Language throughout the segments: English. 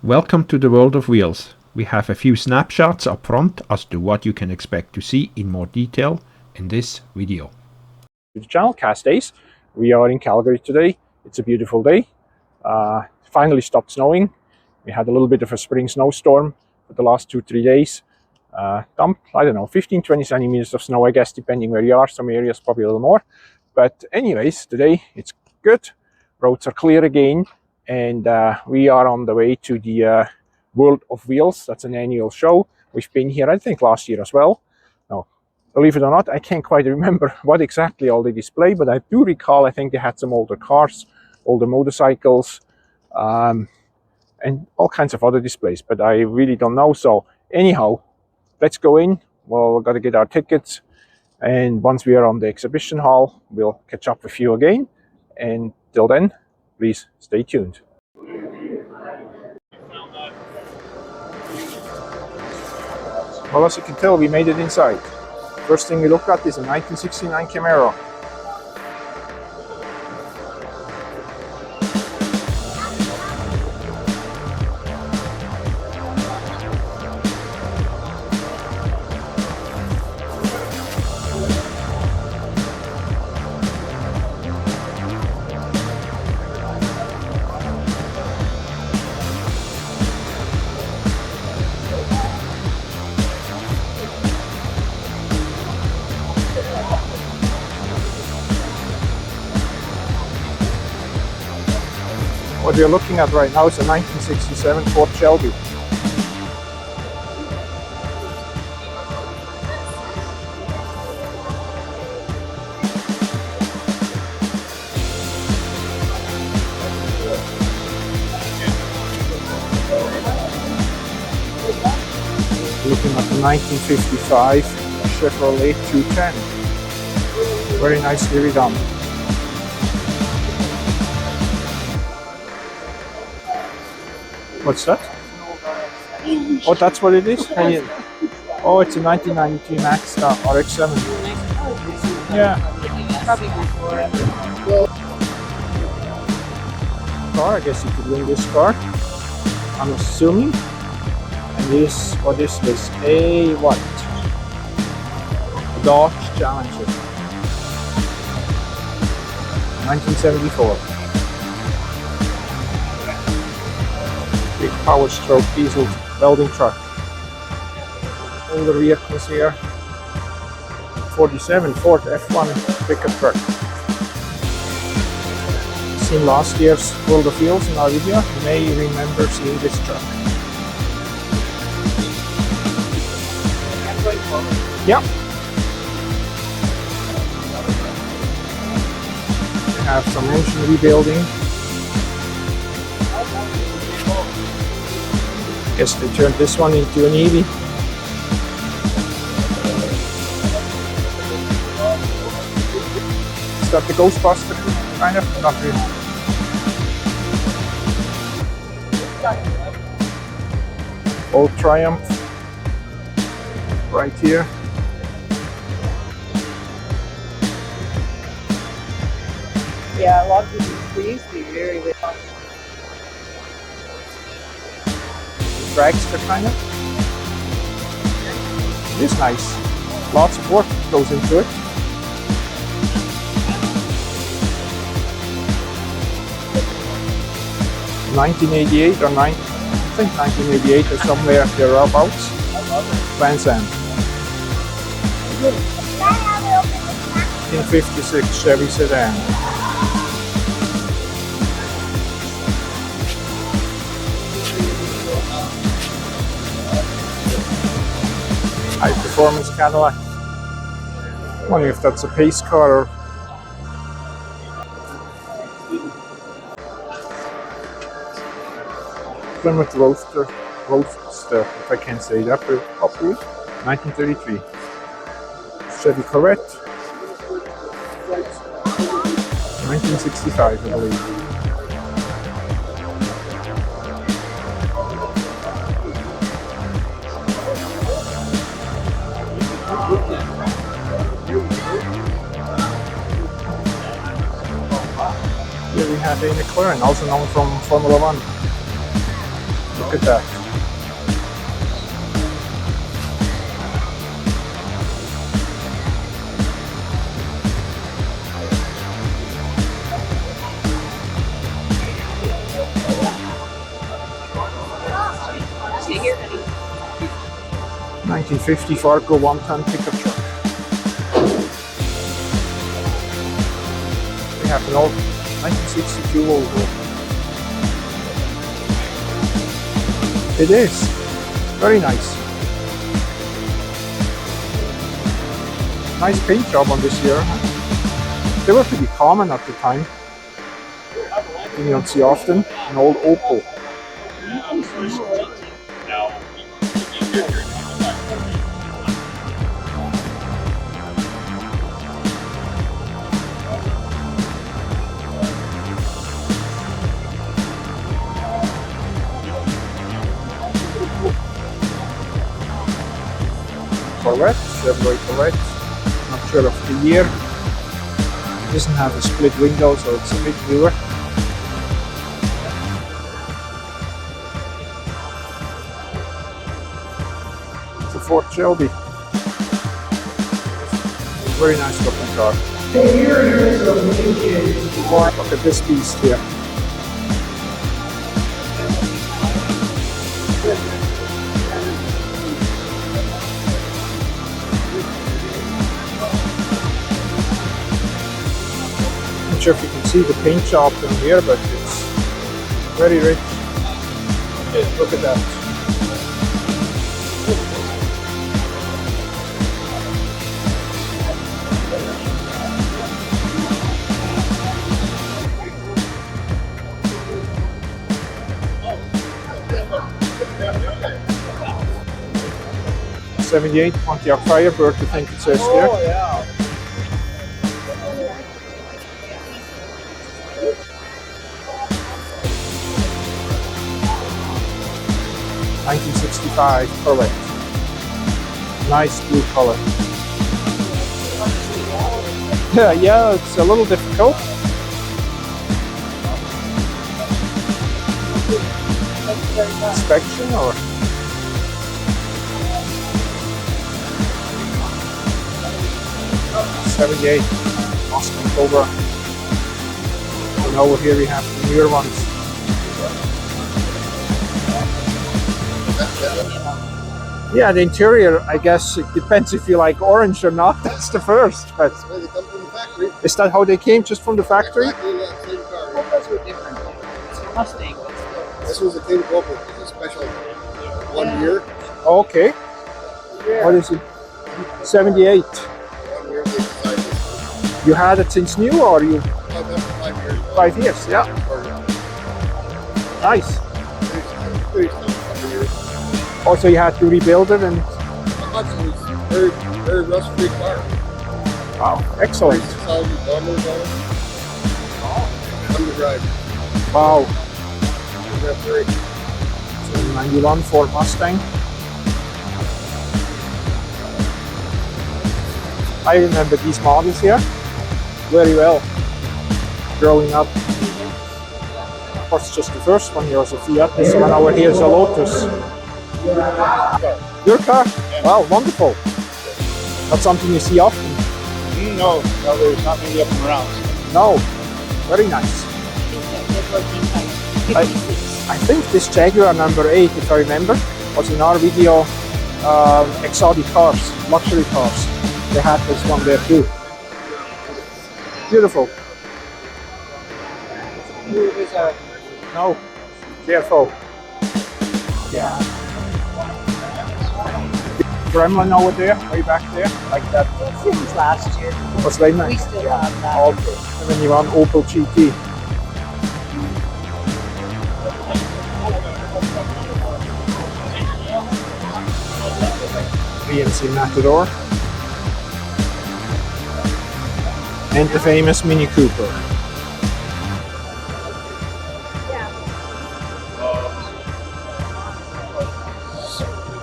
Welcome to the world of wheels. We have a few snapshots up front as to what you can expect to see in more detail in this video. To the channel, KassDays. We are in Calgary today. It's a beautiful day. Finally stopped snowing. We had a little bit of a spring snowstorm for the last 2-3 days. Dumped, I don't know, 15-20 centimeters of snow, I guess, depending where you are. Some areas probably a little more. But anyways, today it's good. Roads are clear again. And we are on the way to the World of Wheels. That's an annual show. We've been here, I think, last year as well. Now, believe it or not, I can't quite remember what exactly all they display, but I do recall, I think they had some older cars, older motorcycles, and all kinds of other displays, but I really don't know. So anyhow, let's go in. Well, we've got to get our tickets. And once we are on the exhibition hall, we'll catch up with you again. And till then, please stay tuned. Well, as you can tell, we made it inside. First thing we look at is a 1969 Camaro. What we are looking at right now is a 1967 Ford Shelby. Looking at the 1955 Chevrolet 210. Very nicely redone. What's that? Oh, that's what it is? Oh, it's a 1992 Maxstar RX-7. Yeah. Car, I guess you could win this car, I'm assuming. And this, what is this? A what? A Dodge Challenger. 1974. Big power stroke diesel welding truck. All the vehicles here. 47 Ford F1 pickup truck. Seen last year's World of Wheels in our video. You may remember seeing this truck. Yeah. We have some engine rebuilding. Guess they turned this one into an EV. Is that the Ghostbuster kind of? Not really. Old Triumph right here. Yeah, a lot of these used to be very big. Dragster kind of. It is nice. Lots of work goes into it. $1988 or I think 1988 or somewhere thereabouts. Trans Am. 1956 Chevy sedan. High performance Cadillac. Wonder if that's a pace car or Plymouth Roadster, if I can say that properly. 1933. Chevy Corvette. 1965, I believe. Here we have a McLaren, also known from Formula One. The Look at that. Stay here, honey. 1950 Fargo 1-ton pickup truck. We have an old 1962 Volvo. It is very nice. Nice paint job on this here. They were pretty common at the time. You don't see often. An old Opel. Corvette, Chevrolet Corvette. Not sure of the year. It doesn't have a split window, so it's a bit newer. It's a Ford Shelby. Very nice looking car. Look at this beast here. Not sure if you can see the paint job down here, but it's very rich. Look at that. '78 Pontiac Firebird, I think it says here. Oh, yeah. 1965 Corvette. Nice blue color. Yeah, it's a little difficult. Inspection or? '78 Mustang Cobra. And over here we have the newer ones. Yeah, the interior, I guess it depends if you like orange or not. That's the first. But They come from the factory. is that how they came, just from the factory? Exactly that same car. Those were different. It's a Mustang, but still. This was a King Cobra. It's a special 1 year. Okay. What is it? '78. 1 year they decided this. You had it since new, or you? I've had it for 5 years. 5 years, yeah. Or Nice. 30 years. Also, you had to rebuild it, and It was very, very rust-free car. wow, excellent. 36,000 kilometers on it. Fun to drive. Wow. That's great. So 91 Ford Mustang. I remember these models here very well. Growing up. Of course, just the first one here was a Fiat. This one over here is a Lotus. Your car? Wow, wonderful. Not something you see often. No, there's not many of them around. No. Very nice. I think this Jaguar number 8, if I remember, was in our video exotic cars, luxury cars. They had this one there too. Beautiful. No, careful. Yeah. Gremlin over there, way back there, like that. Since last year. Was very We nice. still have that. Okay. And then you want Opel GT. BMC Matador. And the famous Mini Cooper.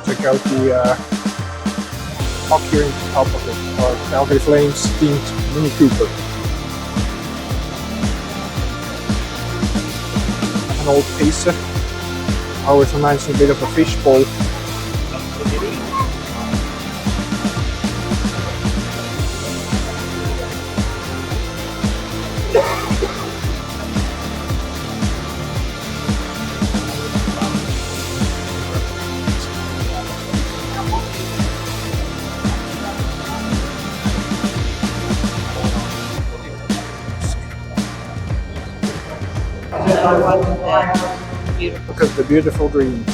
Check out the hawk here on top of it, or Calgary Flames themed Mini Cooper. An old Pacer. Always reminds me a bit of a fishbowl. Look at the beautiful green.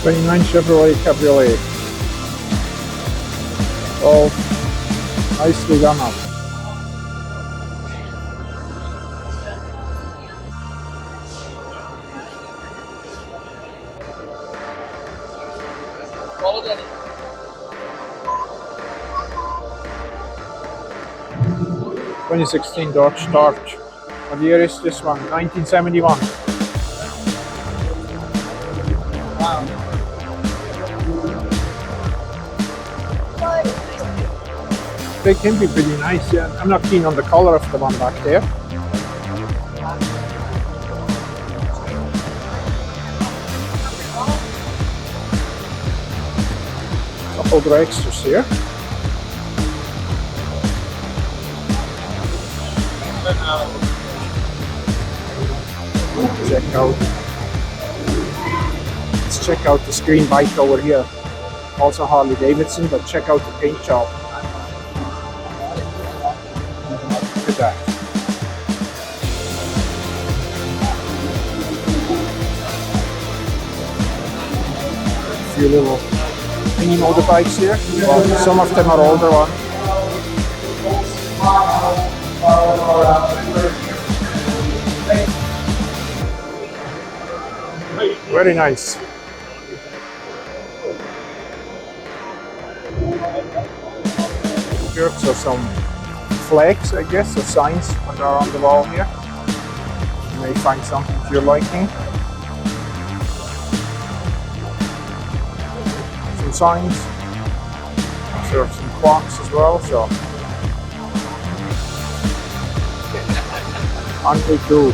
'29 Chevrolet Cabriolet. All nicely done up. Follow that. 2016 Dodge Dart. What year is this one? 1971. Wow. They can be pretty nice, yeah. I'm not keen on the color of the one back there. Couple of extras here. Let's check out the screen bike over here. Also Harley Davidson, but check out the paint job. Look at that. A few little mini motorbikes here. Well, some of them are older ones. Very nice. Here are some flags, I guess, or signs that are on the wall here. You may find something to your liking. Some signs. There are some clocks as well, so. Aren't cool?